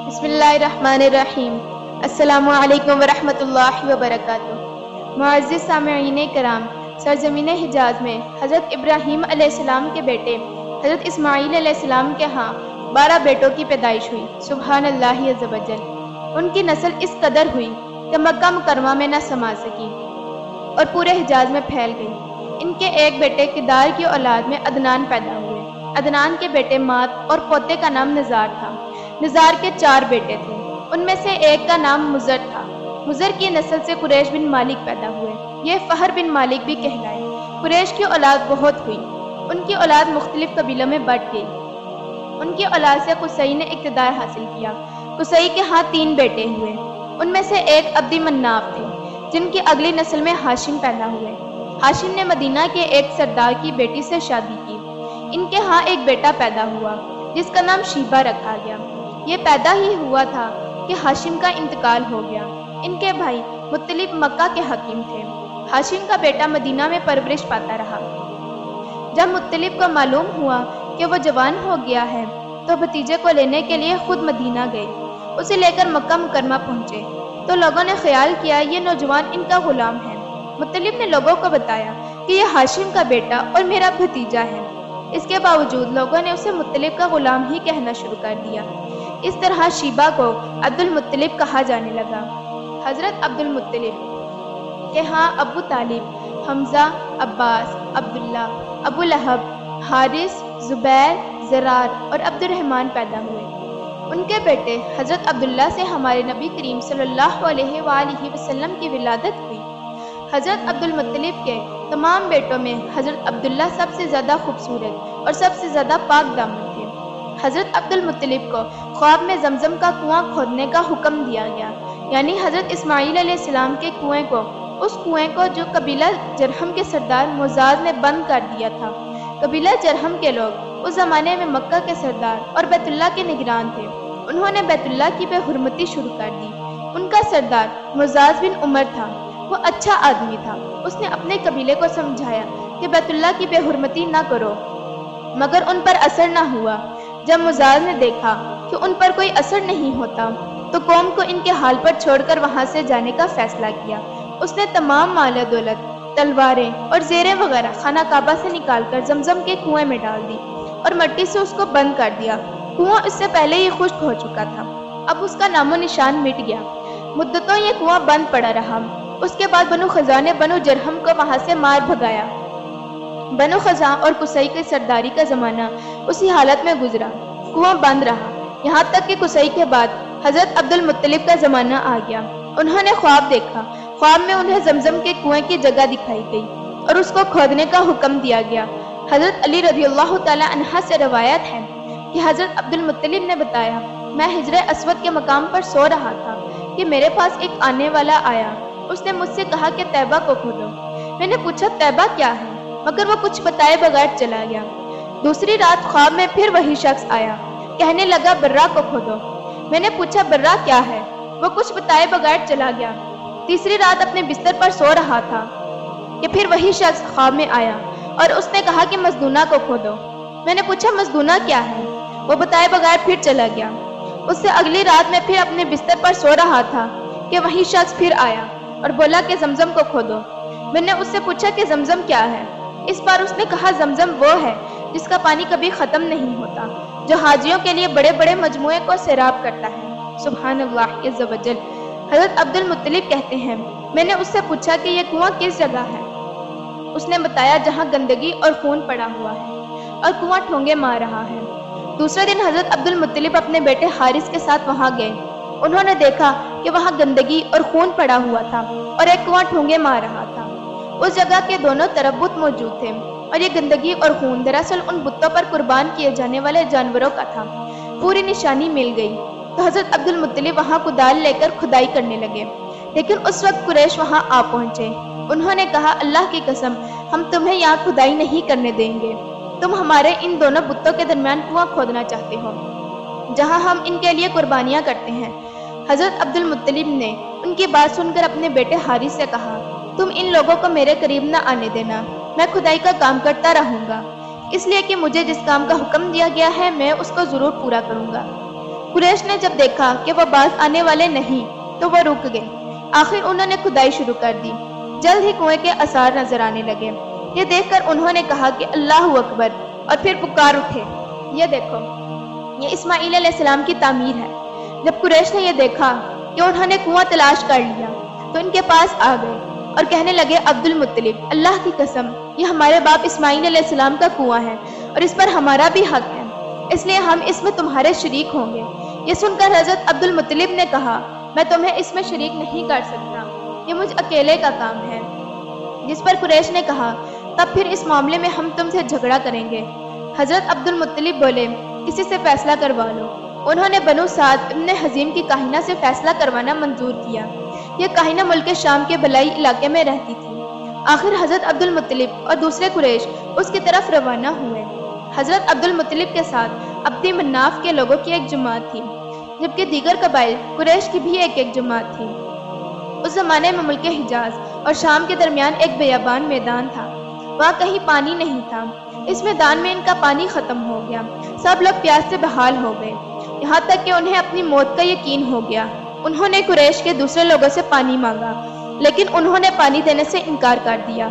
بسم اللہ الرحمن الرحیم۔ السلام علیکم ورحمۃ اللہ وبرکاتہ۔ معزز سامعین کرام، سرزمین حجاز میں حضرت ابراہیم علیہ السلام کے بیٹے حضرت اسماعیل علیہ السلام کے ہاں 12 بیٹوں کی پیدائش ہوئی۔ سبحان اللہ عز و جل۔ ان کی نسل اس قدر ہوئی کہ مکہ مکرمہ میں نہ سما سکی اور پورے حجاز میں پھیل گئی۔ ان کے ایک بیٹے کدار کی اولاد میں عدنان پیدا ہوئے۔ عدنان کے بیٹے مات اور پوتے کا نام نزار تھا۔ نزار کے 4 بیٹے تھے، ان میں سے ایک کا نام مزر تھا۔ مزر کی نسل سے قریش بن مالک پیدا ہوئے، یہ فہر بن مالک بھی کہلائے۔ قریش کی اولاد بہت ہوئی، ان کی اولاد مختلف قبیلوں میں بٹ گئی۔ ان کی اولاد سے قصی نے اقتدار حاصل کیا۔ قصی کے ہاں 3 بیٹے ہوئے، ان میں سے ایک عبد مناف تھے، جن کی اگلی نسل میں ہاشم پیدا ہوئے۔ ہاشم نے مدینہ کے ایک سردار کی بیٹی سے شادی کی۔ ان کے ہاں ایک بیٹا پیدا ہوا جس کا نام شیبہ رکھا گیا۔ یہ پیدا ہی ہوا تھا کہ ہاشم کا انتقال ہو گیا۔ ان کے بھائی مطلب مکہ کے حکیم تھے۔ ہاشم کا بیٹا مدینہ میں پرورش پاتا رہا۔ جب مطلب کو معلوم ہوا کہ وہ جوان ہو گیا ہے تو بھتیجے کو لینے کے لیے خود مدینہ گئے۔ اسے لے کر مکہ مکرمہ پہنچے تو لوگوں نے خیال کیا یہ نوجوان ان کا غلام ہے۔ مطلب نے لوگوں کو بتایا کہ یہ ہاشم کا بیٹا اور میرا بھتیجا ہے۔ اس کے باوجود لوگوں نے اسے مطلب کا غلام ہی کہنا شروع کر دیا۔ اس طرح شیبہ کو عبد المطلب کہا جانے لگا۔ حضرت عبد المطلب کے ہاں ابو طالب، حمزہ، عباس، عبداللہ، ابو لہب، حارث، زبیر، زرار اور عبد الرحمن پیدا ہوئے۔ ان کے بیٹے حضرت عبداللہ سے ہمارے نبی کریم صلی اللہ علیہ وآلہ وسلم کی ولادت ہوئی۔ حضرت عبد المطلب کے تمام بیٹوں میں حضرت عبداللہ سب سے زیادہ خوبصورت اور سب سے زیادہ پاک دامن تھے۔ حضرت عبد المطلب کو خواب میں زمزم کا کنواں کھودنے کا حکم دیا گیا، یعنی حضرت اسماعیل علیہ السلام کے کنویں کو، اس کنویں کو جو قبیلہ جرہم کے سردار مزاز نے بند کر دیا تھا۔ قبیلہ جرہم کے لوگ اس زمانے میں مکہ کے سردار اور بیت اللہ کے نگران تھے۔ انہوں نے بیت اللہ کی بے حرمتی شروع کر دی۔ ان کا سردار مزاز بن عمر تھا، وہ اچھا آدمی تھا۔ اس نے اپنے قبیلے کو سمجھایا کہ بیت اللہ کی بے حرمتی نہ کرو، مگر ان پر اثر نہ ہوا۔ جب مزاز نے دیکھا کہ ان پر کوئی اثر نہیں ہوتا تو قوم کو ان کے حال پر چھوڑ کر وہاں سے جانے کا فیصلہ کیا۔ اس نے تمام مال و دولت، تلواریں اور زیریں وغیرہ خانہ کعبہ سے نکال کر زمزم کے کنویں میں ڈال دی اور مٹی سے اس کو بند کر دیا۔ کنواں اس سے پہلے ہی خشک ہو چکا تھا، اب اس کا نام و نشان مٹ گیا۔ مدتوں یہ کنواں بند پڑا رہا۔ اس کے بعد بنو خزاں نے بنو جرہم کو وہاں سے مار بھگایا۔ بنو خزاں اور قصی کی سرداری کا زمانہ اسی حالت میں گزرا، کنواں بند رہا، یہاں تک کہ قصی کے بعد حضرت عبد المطلب کا زمانہ آ گیا۔ انہوں نے خواب دیکھا، خواب میں انہیں زمزم کے کنویں کی جگہ دکھائی گئی اور اس کو کھودنے کا حکم دیا گیا۔ حضرت علی رضی اللہ تعالی عنہ سے روایت ہے کہ حضرت عبد المطلب نے بتایا، میں حجر اسود کے مقام پر سو رہا تھا کہ میرے پاس ایک آنے والا آیا۔ اس نے مجھ سے کہا کہ طیبہ کو کھودو۔ میں نے پوچھا طیبہ کیا ہے، مگر وہ کچھ بتائے بغیر چلا گیا۔ دوسری رات خواب میں پھر وہی شخص آیا، کہنے لگا برہ کو کھودو۔ میں نے پوچھا برہ کیا ہے، وہ کچھ بتائے بغیر چلا گیا۔ تیسری رات اپنے بستر پر سو رہا تھا کہ پھر وہی شخص خواب میں آیا اور اس نے کہا کہ مزدونہ کو کھودو۔ میں نے پوچھا مزدونہ کیا ہے، وہ بتائے بغیر پھر چلا گیا۔ اس سے اگلی رات میں پھر اپنے بستر پر سو رہا تھا کہ وہی شخص پھر آیا اور بولا کہ زمزم کو کھودو۔ میں نے اس سے پوچھا کہ زمزم کیا ہے، اس بار اس نے کہا زمزم وہ ہے جس کا پانی کبھی ختم نہیں ہوتا، جو حاجیوں کے لیے بڑے بڑے مجموعے کو سیراب کرتا ہے۔ سبحان اللہ عز و جل۔ حضرت عبد المطلب کہتے ہیں، میں نے اس سے پوچھا کہ یہ کنواں کس جگہ ہے۔ اس نے بتایا جہاں گندگی اور خون پڑا ہوا ہے اور کنواں ٹھونگے مار رہا ہے۔ دوسرے دن حضرت عبد المطلب اپنے بیٹے حارث کے ساتھ وہاں گئے۔ انہوں نے دیکھا کہ وہاں گندگی اور خون پڑا ہوا تھا اور ایک کنواں ٹھونگے مار رہا تھا۔ اس جگہ کے دونوں طرف بت موجود تھے اور یہ گندگی اور خون دراصل ان بتوں پر قربان کیے جانے والے جانوروں کا تھا۔ پوری نشانی مل گئی تو حضرت عبد المطلب وہاں کدال لے کر کھدائی کرنے لگے، لیکن اس وقت قریش وہاں آ پہنچے۔ انہوں نے کہا اللہ کی قسم ہم تمہیں یہاں کھدائی نہیں کرنے دیں گے، تم ہمارے ان دونوں بتوں کے درمیان کنواں کھودنا چاہتے ہو جہاں ہم ان کے لیے قربانیاں کرتے ہیں۔ حضرت عبد المطلب نے ان کی بات سن کر اپنے بیٹے حارث سے کہا تم ان لوگوں کو میرے قریب نہ آنے دینا، میں کھدائی کا کام کرتا رہوں گا، اس لیے کہ مجھے جس کام کا حکم دیا گیا ہے میں اس کو ضرور پورا کروں گا۔ قریش نے جب دیکھا کہ وہ باز آنے والے نہیں تو وہ رک گئے۔ آخر انہوں نے کھدائی شروع کر دی۔ جلد ہی کنویں کے آثار نظر آنے لگے۔ یہ دیکھ کر انہوں نے کہا کہ اللہ اکبر، اور پھر پکار اٹھے، یہ دیکھو، یہ اسماعیل علیہ السلام کی تعمیر ہے۔ جب قریش نے یہ دیکھا کہ انہوں نے کنواں تلاش کر لیا تو ان کے پاس آ گئے اور کہنے لگے، عبد المطلب، اللہ کی قسم، یہ ہمارے باپ اسماعیل علیہ السلام کا کنواں ہے اور اس پر ہمارا بھی حق ہے، اس لیے ہم اس میں تمہارے شریک ہوں گے۔ یہ سن کر حضرت عبد المطلب نے کہا، میں تمہیں اس میں شریک نہیں کر سکتا، یہ مجھ اکیلے کا کام ہے۔ جس پر قریش نے کہا، تب پھر اس معاملے میں ہم تم سے جھگڑا کریں گے۔ حضرت عبد المطلب بولے، کسی سے فیصلہ کروا لو۔ انہوں نے بنو سعد ابن حزیم کی کاہنہ سے فیصلہ کروانا منظور کیا۔ یہ کاہنہ ملک شام کے بلائی علاقے میں رہتی تھی۔ آخر حضرت عبد المطلب اور دوسرے قریش اس کی طرف روانہ ہوئے۔ حضرت عبد المطلب کے ساتھ عبد مناف کے لوگوں کی ایک جماعت تھی، جبکہ دیگر قبائل قریش کی بھی ایک جماعت تھی۔ اس زمانے میں ملک حجاز اور شام کے درمیان ایک بیابان میدان تھا، وہاں کہیں پانی نہیں تھا۔ اس میدان میں ان کا پانی ختم ہو گیا، سب لوگ پیاس سے بحال ہو گئے، یہاں تک کہ انہیں اپنی موت کا یقین ہو گیا۔ انہوں نے قریش کے دوسرے لوگوں سے پانی مانگا، لیکن انہوں نے پانی دینے سے انکار کر دیا۔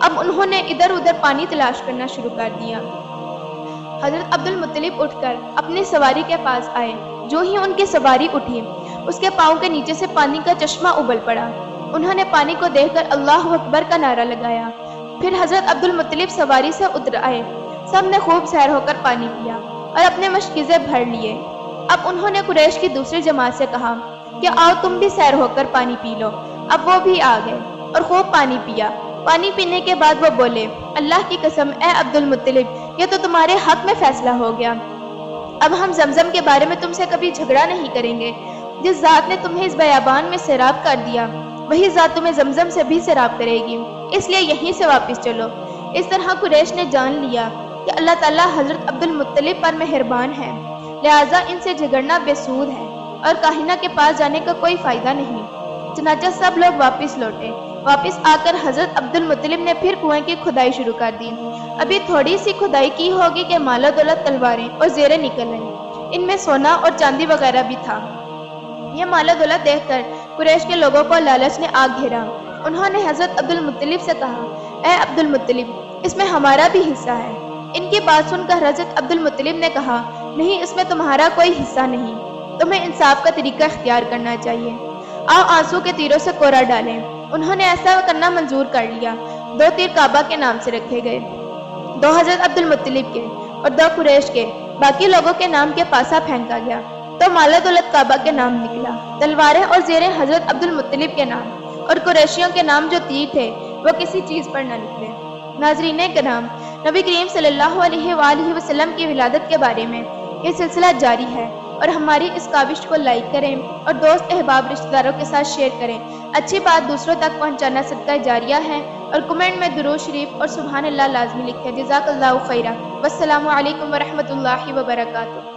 اب انہوں نے ادھر ادھر پانی تلاش کرنا شروع کر دیا۔ حضرت عبد المطلب اٹھ کر اپنی سواری کے پاس آئے۔ جو ہی ان کی سواری اٹھی، اس کے پاؤں کے نیچے سے پانی کا چشمہ ابل پڑا۔ انہوں نے پانی کو دیکھ کر اللہ اکبر کا نعرہ لگایا۔ پھر حضرت عبد المطلب سواری سے اتر آئے۔ سب نے خوب سیر ہو کر پانی پیا اور اپنے مشکیزے بھر لیے۔ اب انہوں نے قریش کی دوسری جماعت سے کہا کہ آؤ تم بھی سیر ہو کر پانی پی لو۔ اب وہ بھی آ گئے اور خوب پانی پیا۔ پانی پینے کے بعد وہ بولے، اللہ کی قسم اے عبد المطلب، یہ تو تمہارے حق میں فیصلہ ہو گیا۔ اب ہم زمزم کے بارے میں تم سے کبھی جھگڑا نہیں کریں گے۔ جس ذات نے تمہیں اس بیابان میں سیراب کر دیا، وہی ذات تمہیں زمزم سے بھی سیراب کرے گی، اس لیے یہیں سے واپس چلو۔ اس طرح قریش نے جان لیا کہ اللہ تعالیٰ حضرت عبد المطلب پر مہربان ہے، لہٰذا ان سے جھگڑنا بے سود ہے اور کاہنہ کے پاس جانے کا کوئی فائدہ نہیں۔ چنانچہ سب لوگ واپس لوٹے۔ واپس آ کر حضرت عبد المطلب نے پھر کنویں کی کھدائی شروع کر دی۔ ابھی تھوڑی سی کھدائی کی ہوگی کہ مال و دولت، تلواریں اور زیریں نکل آئیں۔ ان میں سونا اور چاندی وغیرہ بھی تھا۔ یہ مال و دولت دیکھ کر قریش کے لوگوں کو لالچ نے آ گھیرا۔ انہوں نے حضرت عبد المطلب سے کہا، اے عبد المطلب، اس میں ہمارا بھی حصہ ہے۔ ان کی بات سن کر حضرت عبد المطلب نے کہا، نہیں، اس میں تمہارا کوئی حصہ نہیں، تمہیں انصاف کا طریقہ اختیار کرنا چاہیے۔ آؤ آنسو کے تیروں سے کوڑا ڈالیں۔ انہوں نے ایسا کرنا منظور کر لیا۔ 2 تیر کعبہ کے نام سے رکھے گئے، 2 حضرت عبد المطلب کے اور 2 قریش کے، باقی لوگوں کے نام کے پاسا پھینکا گیا تو مال و دولت کعبہ کے نام نکلا، تلواریں اور زیریں حضرت عبد المطلب کے نام، اور قریشیوں کے نام جو تیر تھے وہ کسی چیز پر نہ نکلے۔ ناظرین کرام، نبی کریم صلی اللہ علیہ وآلہ وسلم کی ولادت کے بارے میں یہ سلسلہ جاری ہے، اور ہماری اس کاوش کو لائک کریں اور دوست احباب رشتہ داروں کے ساتھ شیئر کریں۔ اچھی بات دوسروں تک پہنچانا صدقہ جاریہ ہے، اور کمنٹ میں درود شریف اور سبحان اللہ لازمی لکھیں۔ جزاک اللہ خیرہ۔ والسلام علیکم ورحمۃ اللہ وبرکاتہ۔